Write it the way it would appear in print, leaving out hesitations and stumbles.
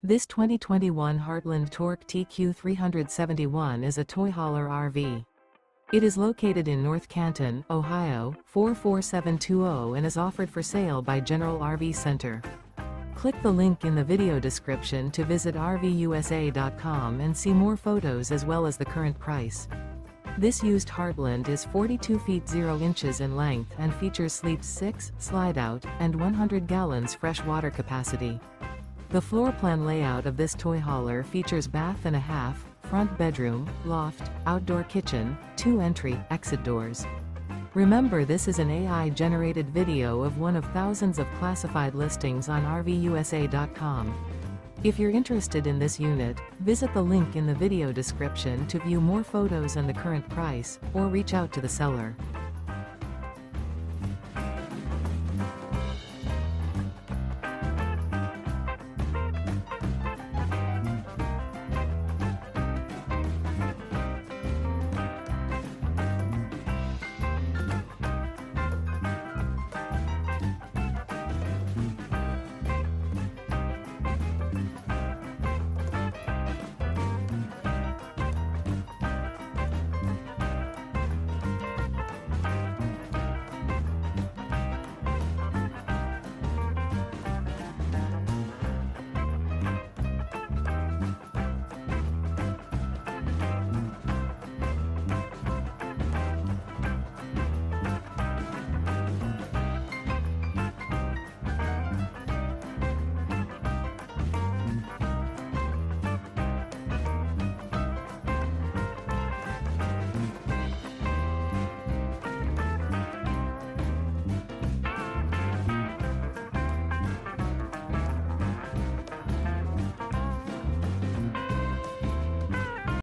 This 2021 Heartland Torque TQ 371 is a toy hauler RV. It is located in North Canton, Ohio, 44720 and is offered for sale by General RV Center. Click the link in the video description to visit RVUSA.com and see more photos as well as the current price. This used Heartland is 42 feet 0 inches in length and features sleeps 6, Slideout, and 100 gallons fresh water capacity. The floor plan layout of this toy hauler features bath and a half, front bedroom, loft, outdoor kitchen, 2 entry/exit doors. Remember, this is an AI-generated video of one of thousands of classified listings on RVUSA.com. If you're interested in this unit, visit the link in the video description to view more photos and the current price, or reach out to the seller.